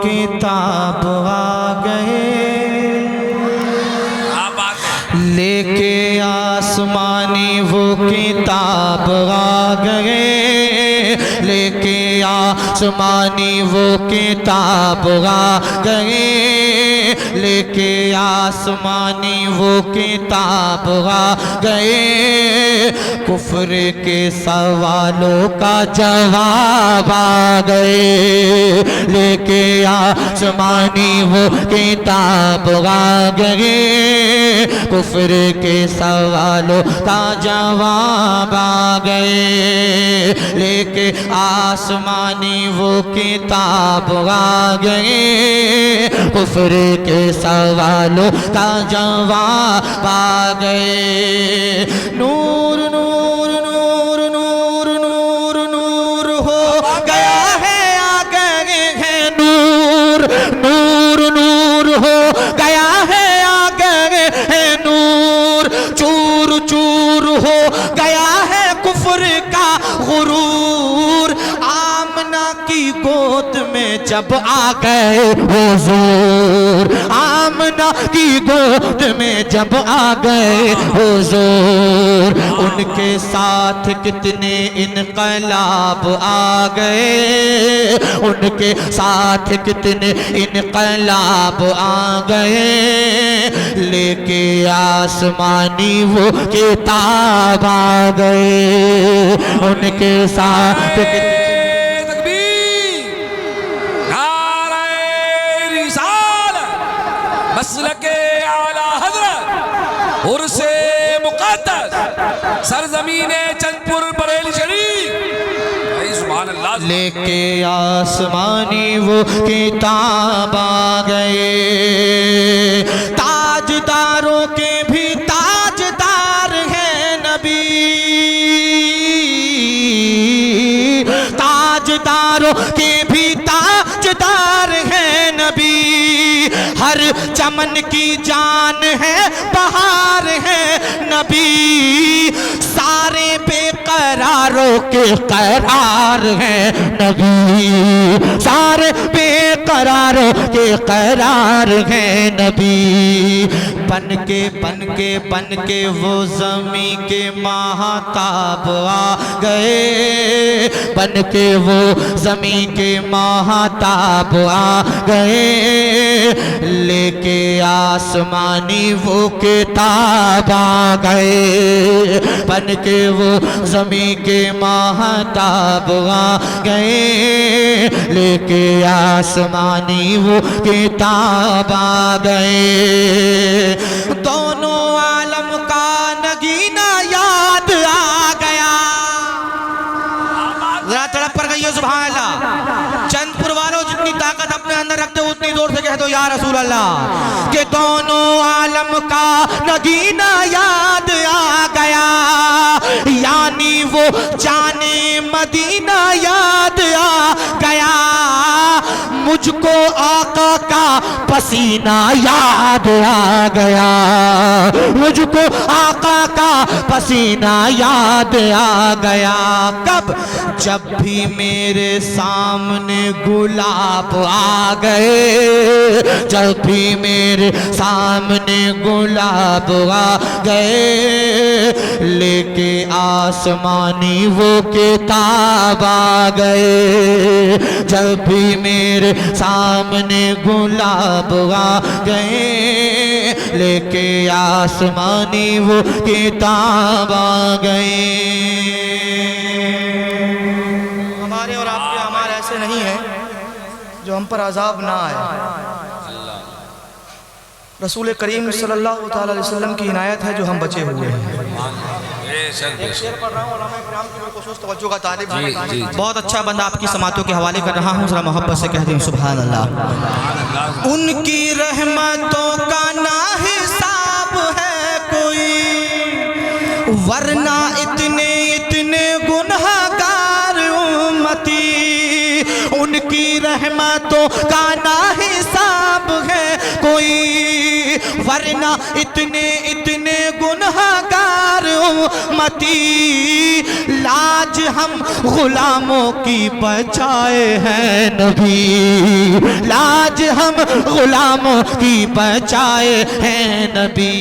کتاب آ گئے لے کے آسمانی وہ کتاب آ گئے لے کے آسمانی وہ کتاب آ گئے لے کے آسمانی وہ کتاب آ گئے کفر کے سوالوں کا جواب آ گئے لے کے آسمانی وہ کتاب آ گئے کفر کے سوالوں کا جواب آ گئے لے کے آسمانی وہ کتاب آ گئے کفر کے سوالوں کا جواب آ گئے نور نور نور نور نور نور ہو گیا ہے آ گئے ہیں نور نور نور ہو گیا ہے آ گئے ہیں نور چور چور ہو گیا ہے کفر کا غرور آمنہ کی گود میں جب آ گئے حضور آمنہ کی گود میں جب آ گئے حضور ان کے ساتھ کتنے انقلاب آ گئے ان کے ساتھ کتنے انقلاب آ گئے لے کے آسمانی وہ کتاب آ گئے ان کے ساتھ مسلک اعلیٰ حضرت عرس مقدس سرزمین چند پور بریلی شریف سبحان اللہ لے کے آسمانی وہ کتاب آ گئے تاجداروں کے بھی تاجدار ہیں نبی تاجداروں کے بھی تاجدار ہیں نبی ہر چمن کی جان ہے بہار ہے نبی سارے بے قراروں کے قرار ہیں نبی سارے بے قراروں کے قرار ہیں نبی بن کے وہ زمین کے ماہتاب آ گئے بن کے وہ زمین کے ماہتاب آ گئے لے کے آسمانی وہ کتاب آ گئے بن کے وہ زمین کے ماہتاب آ گئے لے کے آسمانی وہ کتاب آ گئے دونوں عالم کا نگینہ یاد آ گیا ذرا تڑپ پر گئی سبحان اللہ چند پور والوں جتنی طاقت اپنے اندر رکھتے ہو اتنی زور سے کہہ دو یا رسول اللہ کہ دونوں عالم کا نگینہ یاد آ گیا یعنی وہ جانے مدینہ یاد آ گیا مجھ کو آقا کا پسینہ یاد آ گیا مجھ کو آقا کا پسینہ یاد آ گیا کب جب بھی میرے سامنے گلاب آ گئے جب بھی میرے سامنے گلاب آ گئے لے کے آسمانی وہ کتاب آ گئے جب بھی میرے سامنے گلاب آ گئے لے کے آسمانی وہ کتاب آ گئے ہمارے اور آپ کے ہمارے ایسے نہیں ہیں جو ہم پر عذاب نہ آئے رسول کریم صلی اللہ علیہ وسلم کی عنایت ہے جو ہم بچے ہوئے ہیں ایک شعر پڑھ رہا ہوں علماء کرام کی خصوص توجہ کا طالب ہے بہت اچھا بندہ آپ کی سماعتوں کے حوالے کر رہا ہوں ذرا محبت سے کہہ دیں سبحان اللہ ان کی رحمتوں کا نہ حساب ہے کوئی ورنہ اتنے گنہگار امتی ان کی رحمتوں کا نہ حساب ہے کوئی ورنہ اتنے اتنے گنہگار امتی لاج ہم غلاموں کی بچائے ہیں نبی، لاج ہم غلاموں کی بچائے ہیں نبی۔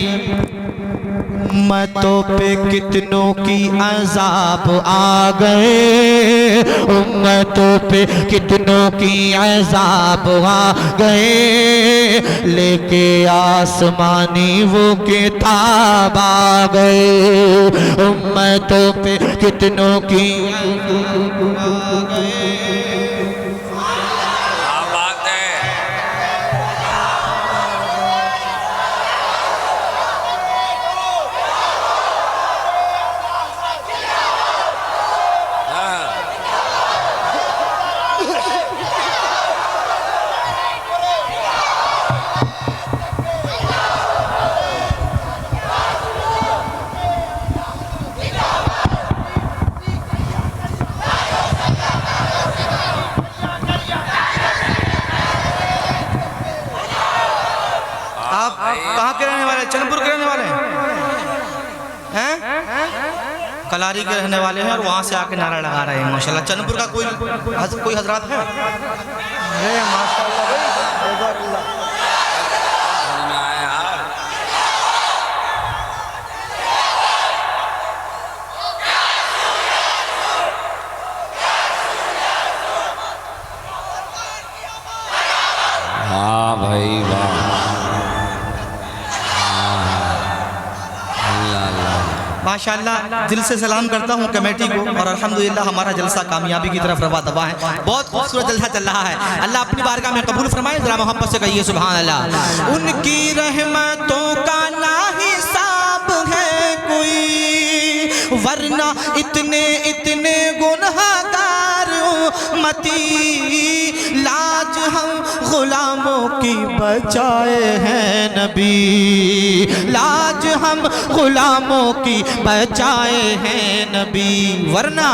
امتوں پہ کتنوں کی عذاب آ گئے، امتوں پہ کتنوں کی عذاب آ گئے، لے کے آسمانی وہ کتاب آ گئے، امتوں پہ کتنوں کی عذاب آ گئے۔ کیا بات ہے۔ آپ کہاں کے رہنے والے ہیں؟ چند پور کے رہنے والے ہیں؟ کلاری کے رہنے والے ہیں اور وہاں سے آ کے نعرہ لگا رہے ہیں ماشاءاللہ۔ چند پور کا کوئی حضرات ہے؟ ہاں بھائی واہ، ماشاءاللہ دل سے سلام کرتا ہوں کمیٹی کو، اور الحمدللہ ہمارا جلسہ کامیابی کی طرف روا دوا ہے، بہت خوبصورت جلسہ چل رہا ہے۔ اللہ اپنی بارگاہ میں قبول فرمائے، ذرا محبت سے کہیے سبحان اللہ۔ ان کی رحمتوں کا لا حساب ہے کوئی، ورنہ اتنے اتنے گنہگار امتی لاج ہم غلاموں کی بچائے ہیں نبی، لاج ہم غلاموں کی بچائے ہیں نبی، ورنہ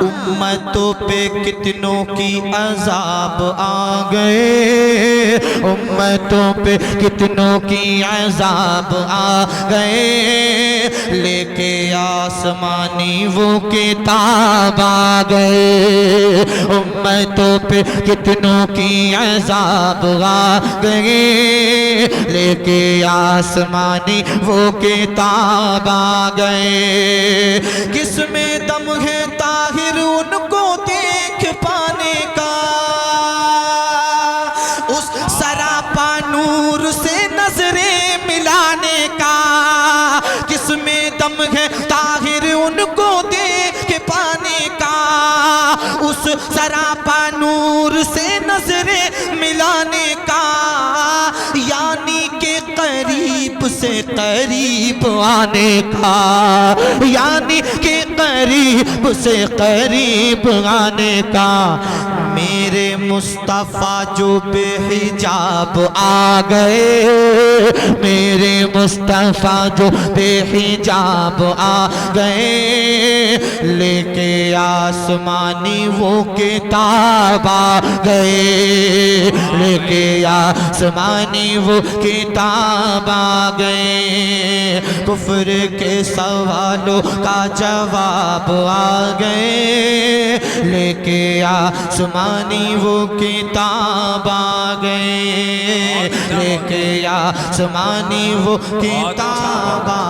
امتوں پہ کتنوں کی عذاب آ گئے، امتوں پہ کتنوں کی عذاب آ گئے، لے کے آسمانی وہ کتاب آ گئے، امتوں پہ کتنوں کی عذاب آ گئے، لے کے آسمانی وہ کتاب آ گئے۔ کس میں دم ہے طاہر ان کو دیکھ پانے کا، اس سراپا نور سے نظریں ملانے کا، کس میں دم ہے طاہر ان کو دیکھ پانے کا، اس سراپا نور سے نظریں ملانے کا، یعنی کہ قریب سے قریب آنے کا، یعنی کہ قریب سے قریب آنے کا۔ میرے مصطفیٰ جو بے حجاب آ گئے، میرے مصطفیٰ جو بے حجاب آ گئے، لے کے آسمانی وہ کتاب آ گئے، لے کے آسمانی وہ کتاب آ گئے، کفر کے سوالوں کا جواب آ گئے، لے کے آسمانی وہ کتاب آ گئے، لے کے آسمانی وہ کتاب آ